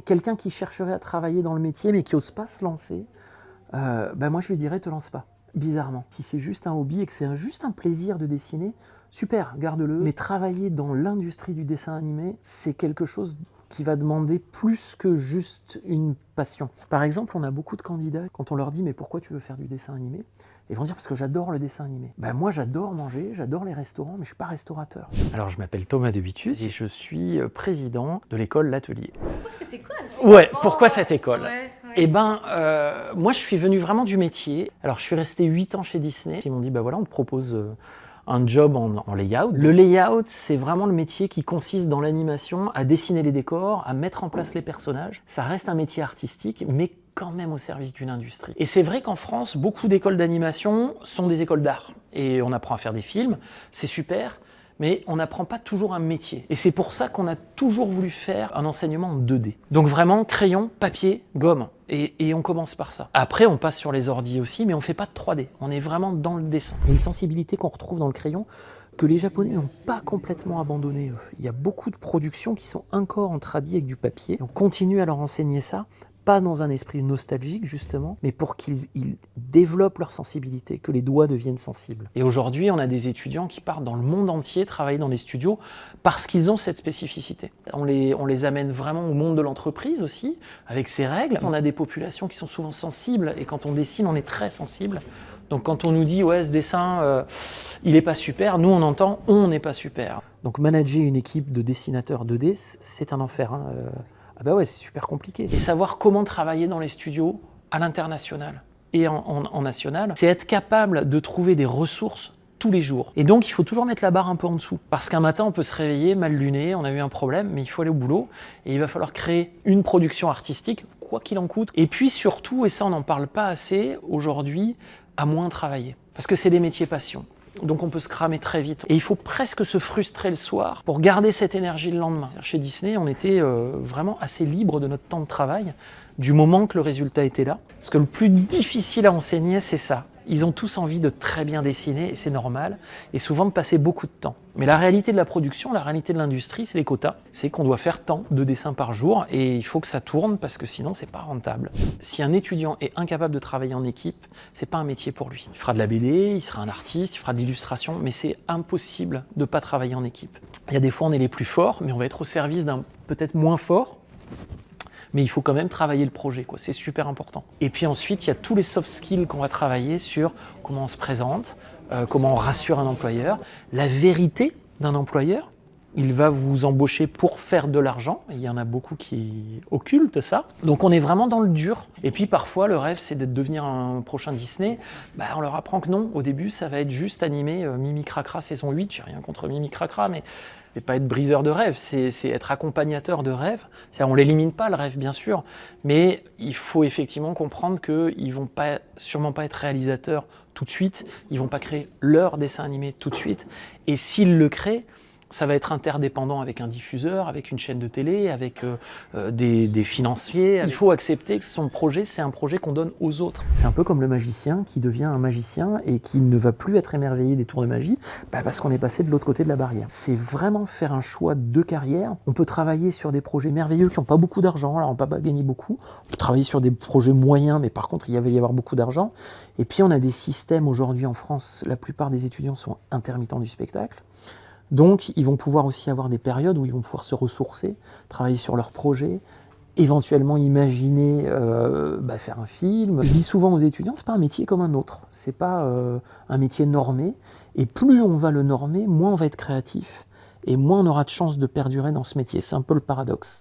Quelqu'un qui chercherait à travailler dans le métier mais qui n'ose pas se lancer, moi je lui dirais te lance pas, bizarrement. Si c'est juste un hobby et que c'est juste un plaisir de dessiner, super, garde-le. Mais travailler dans l'industrie du dessin animé, c'est quelque chose qui va demander plus que juste une passion. Par exemple, on a beaucoup de candidats, quand on leur dit « mais pourquoi tu veux faire du dessin animé ?» Ils vont dire « parce que j'adore le dessin animé ». Moi j'adore manger, j'adore les restaurants, mais je ne suis pas restaurateur. Alors je m'appelle Thomas Debitus et je suis président de l'école L'Atelier. Pourquoi cette école? Ouais, pourquoi cette école? Ouais. Moi je suis venu vraiment du métier. Alors je suis resté 8 ans chez Disney. Ils m'ont dit « voilà, on te propose un job en layout ». Le layout, c'est vraiment le métier qui consiste dans l'animation à dessiner les décors, à mettre en place les personnages. Ça reste un métier artistique, mais quand même au service d'une industrie. Et c'est vrai qu'en France, beaucoup d'écoles d'animation sont des écoles d'art. Et on apprend à faire des films, c'est super, mais on n'apprend pas toujours un métier. Et c'est pour ça qu'on a toujours voulu faire un enseignement en 2D. Donc vraiment, crayon, papier, gomme. Et on commence par ça. Après, on passe sur les ordi aussi, mais on ne fait pas de 3D. On est vraiment dans le dessin. Il y a une sensibilité qu'on retrouve dans le crayon que les Japonais n'ont pas complètement abandonné. Il y a beaucoup de productions qui sont encore en tradi avec du papier. On continue à leur enseigner ça, pas dans un esprit nostalgique justement, mais pour qu'ils développent leur sensibilité, que les doigts deviennent sensibles. Et aujourd'hui, on a des étudiants qui partent dans le monde entier travailler dans des studios parce qu'ils ont cette spécificité. On les amène vraiment au monde de l'entreprise aussi, avec ses règles. On a des populations qui sont souvent sensibles, et quand on dessine, on est très sensible. Donc quand on nous dit « ouais, ce dessin, il n'est pas super », nous on entend « on n'est pas super ». Donc manager une équipe de dessinateurs 2D, c'est un enfer. Hein. Ouais, c'est super compliqué. Et savoir comment travailler dans les studios à l'international et en national, c'est être capable de trouver des ressources tous les jours. Et donc, il faut toujours mettre la barre un peu en dessous. Parce qu'un matin, on peut se réveiller mal luné, on a eu un problème, mais il faut aller au boulot. Et il va falloir créer une production artistique, quoi qu'il en coûte. Et puis surtout, et ça on n'en parle pas assez aujourd'hui, à moins travailler. Parce que c'est des métiers passion. Donc on peut se cramer très vite. Et il faut presque se frustrer le soir pour garder cette énergie le lendemain. Chez Disney, on était vraiment assez libre de notre temps de travail, du moment que le résultat était là. Parce que le plus difficile à enseigner, c'est ça. Ils ont tous envie de très bien dessiner, et c'est normal, et souvent de passer beaucoup de temps. Mais la réalité de la production, la réalité de l'industrie, c'est les quotas. C'est qu'on doit faire tant de dessins par jour, et il faut que ça tourne, parce que sinon, c'est pas rentable. Si un étudiant est incapable de travailler en équipe, c'est pas un métier pour lui. Il fera de la BD, il sera un artiste, il fera de l'illustration, mais c'est impossible de pas travailler en équipe. Il y a des fois, on est les plus forts, mais on va être au service d'un peut-être moins fort, mais il faut quand même travailler le projet, quoi. C'est super important. Et puis ensuite, il y a tous les soft skills qu'on va travailler sur comment on se présente, comment on rassure un employeur, la vérité d'un employeur. Il va vous embaucher pour faire de l'argent, et il y en a beaucoup qui occultent ça. Donc on est vraiment dans le dur. Et puis parfois, le rêve, c'est de devenir un prochain Disney. On leur apprend que non, au début, ça va être juste animé Mimi Cracra saison 8, j'ai rien contre Mimi Cracra, mais pas être briseur de rêve, c'est être accompagnateur de rêve. On ne l'élimine pas, le rêve, bien sûr, mais il faut effectivement comprendre qu'ils ne vont sûrement pas être réalisateurs tout de suite, ils ne vont pas créer leur dessin animé tout de suite, et s'ils le créent, ça va être interdépendant avec un diffuseur, avec une chaîne de télé, avec des financiers. Il faut accepter que son projet, c'est un projet qu'on donne aux autres. C'est un peu comme le magicien qui devient un magicien et qui ne va plus être émerveillé des tours de magie parce qu'on est passé de l'autre côté de la barrière. C'est vraiment faire un choix de carrière. On peut travailler sur des projets merveilleux qui n'ont pas beaucoup d'argent, alors on ne peut pas gagner beaucoup. On peut travailler sur des projets moyens, mais par contre, il va y avoir beaucoup d'argent. Et puis, on a des systèmes aujourd'hui en France, la plupart des étudiants sont intermittents du spectacle. Donc, ils vont pouvoir aussi avoir des périodes où ils vont pouvoir se ressourcer, travailler sur leurs projets, éventuellement imaginer faire un film. Je dis souvent aux étudiants, c'est pas un métier comme un autre, c'est pas un métier normé, et plus on va le normer, moins on va être créatif, et moins on aura de chances de perdurer dans ce métier. C'est un peu le paradoxe.